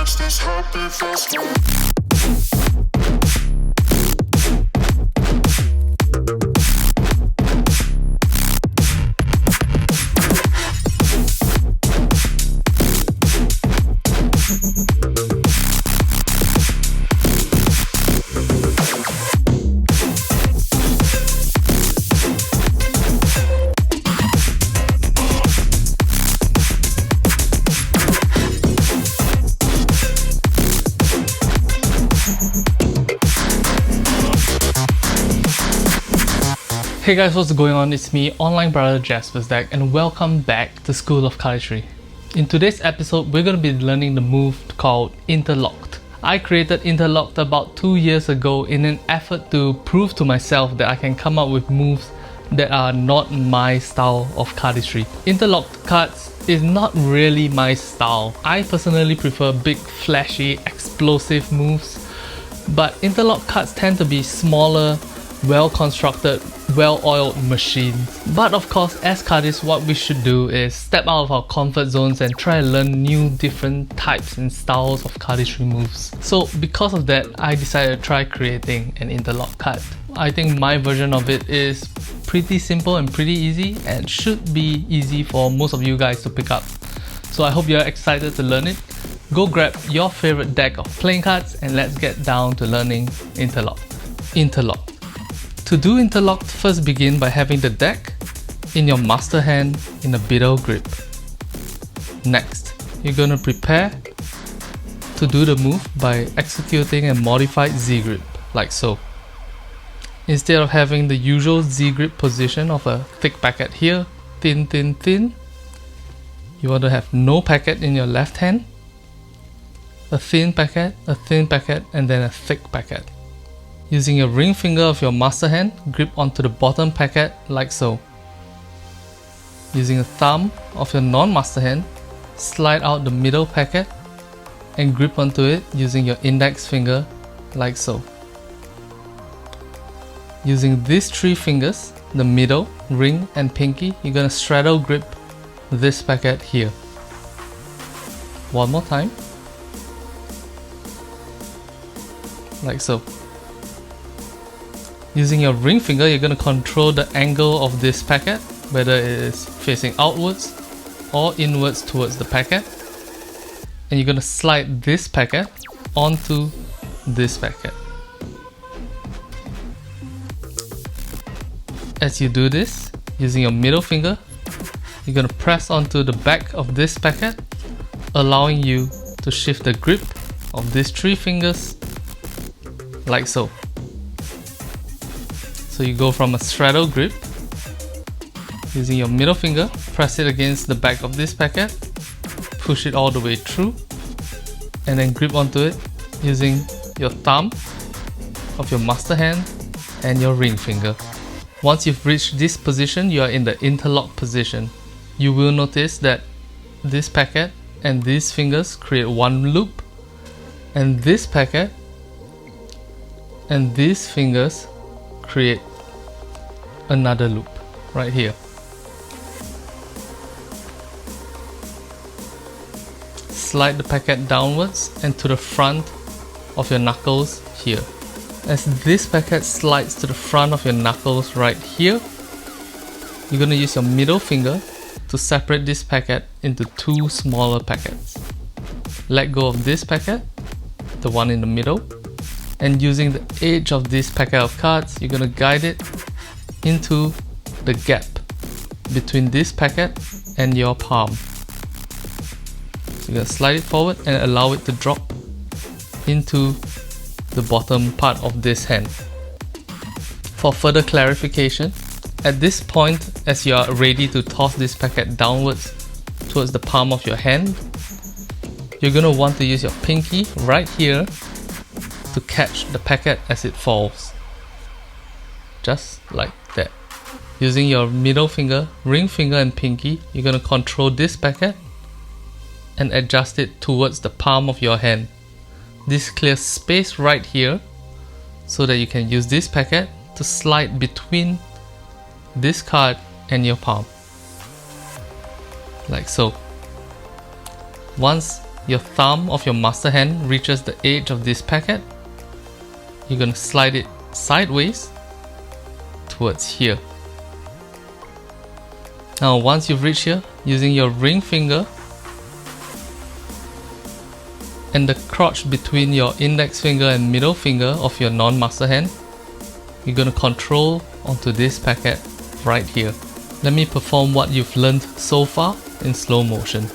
Just this happy fast. Hey guys, what's going on? It's me, online brother Jaspas Deck, and welcome back to School of Cardistry. In today's episode, we're going to be learning the move called Interlocked. I created Interlocked about 2 years ago in an effort to prove to myself that I can come up with moves that are not my style of cardistry. Interlocked cards is not really my style. I personally prefer big, flashy, explosive moves, but Interlocked cards tend to be smaller, well-constructed, well-oiled machines. But of course, as cardists, what we should do is step out of our comfort zones and try to learn new different types and styles of cardistry moves. So because of that, I decided to try creating an Interlocked card. I think my version of it is pretty simple and pretty easy, and should be easy for most of you guys to pick up. So I hope you're excited to learn it. Go grab your favorite deck of playing cards and let's get down to learning Interlocked. Interlocked. To do Interlocked, first begin by having the deck in your master hand in a biddle grip. Next, you're going to prepare to do the move by executing a modified Z grip, like so. Instead of having the usual Z grip position of a thick packet here, thin, thin, thin, you want to have no packet in your left hand, a thin packet, and then a thick packet. Using your ring finger of your master hand, grip onto the bottom packet like so. Using a thumb of your non-master hand, slide out the middle packet and grip onto it using your index finger like so. Using these three fingers, the middle, ring and pinky, you're going to straddle grip this packet here. One more time. Like so. Using your ring finger, you're going to control the angle of this packet, whether it is facing outwards or inwards towards the packet. And you're going to slide this packet onto this packet. As you do this, using your middle finger, you're going to press onto the back of this packet, allowing you to shift the grip of these three fingers like so. So you go from a straddle grip, using your middle finger, press it against the back of this packet, push it all the way through, and then grip onto it using your thumb of your master hand and your ring finger. Once you've reached this position, you are in the interlock position. You will notice that this packet and these fingers create one loop, and this packet and these fingers create another loop right here. Slide the packet downwards and to the front of your knuckles here. As this packet slides to the front of your knuckles right here, you're going to use your middle finger to separate this packet into two smaller packets. Let go of this packet, the one in the middle, and using the edge of this packet of cards, you're going to guide it into the gap between this packet and your palm. So you're going to slide it forward and allow it to drop into the bottom part of this hand. For further clarification, at this point, as you are ready to toss this packet downwards towards the palm of your hand, you're going to want to use your pinky right here to catch the packet as it falls. Just like that. Using your middle finger, ring finger and pinky, you're going to control this packet and adjust it towards the palm of your hand. This clears space right here so that you can use this packet to slide between this card and your palm. Like so. Once your thumb of your master hand reaches the edge of this packet, you're going to slide it sideways towards here. Now once you've reached here, using your ring finger and the crotch between your index finger and middle finger of your non-master hand, you're going to control onto this packet right here. Let me perform what you've learned so far in slow motion.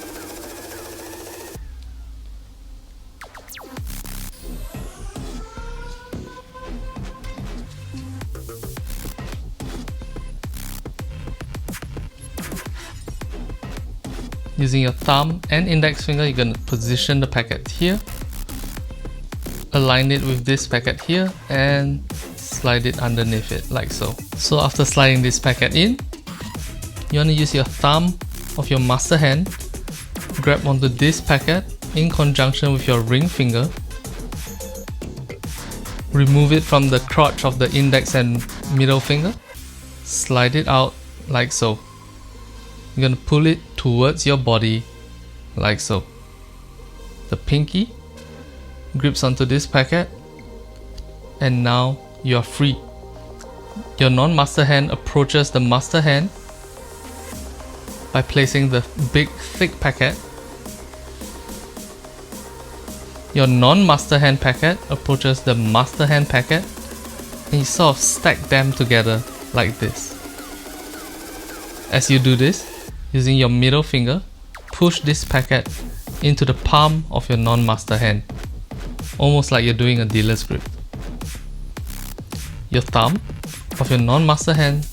Using your thumb and index finger, you're going to position the packet here, align it with this packet here, and slide it underneath it like so. So after sliding this packet in, you want to use your thumb of your master hand, grab onto this packet in conjunction with your ring finger, remove it from the crotch of the index and middle finger, slide it out like so. You're going to pull it towards your body like so. The pinky grips onto this packet, and now you are free. Your non-master hand approaches the master hand by placing the big thick packet. Your non-master hand packet approaches the master hand packet, and you sort of stack them together like this. As you do this, using your middle finger, push this packet into the palm of your non-master hand, almost like you're doing a dealer's grip. Your thumb of your non-master hand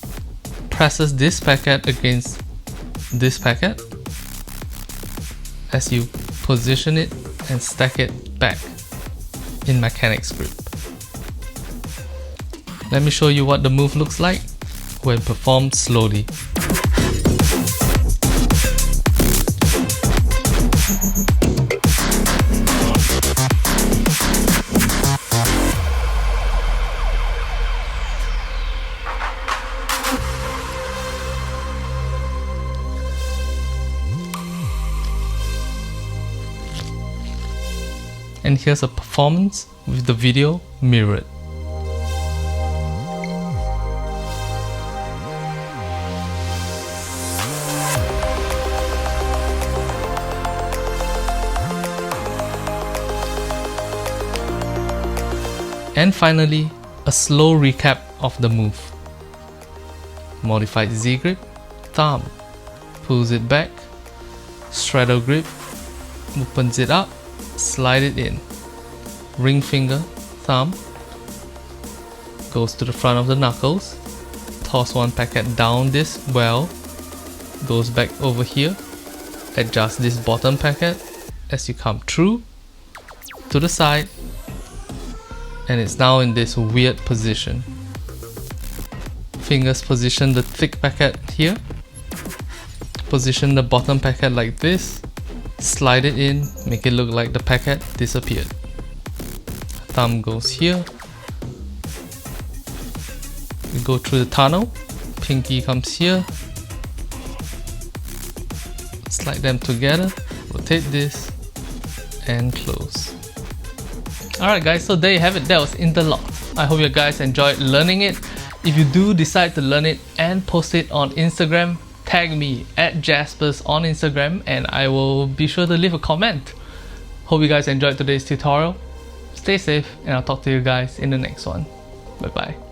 presses this packet against this packet as you position it and stack it back in mechanic's grip. Let me show you what the move looks like when performed slowly. And here's a performance with the video mirrored. And finally, a slow recap of the move. Modified Z grip, thumb, pulls it back, straddle grip, opens it up, slide it in. Ring finger, thumb, goes to the front of the knuckles, toss one packet down this well, goes back over here, adjust this bottom packet as you come through to the side, and it's now in this weird position. Fingers position the thick packet here, position the bottom packet like this, slide it in, make it look like the packet disappeared. Thumb goes here, you go through the tunnel, pinky comes here, slide them together, rotate this, and close. Alright guys, so there you have it, that was Interlocked. I hope you guys enjoyed learning it. If you do decide to learn it and post it on Instagram, tag me at Jaspas on Instagram and I will be sure to leave a comment. Hope you guys enjoyed today's tutorial. Stay safe and I'll talk to you guys in the next one. Bye bye.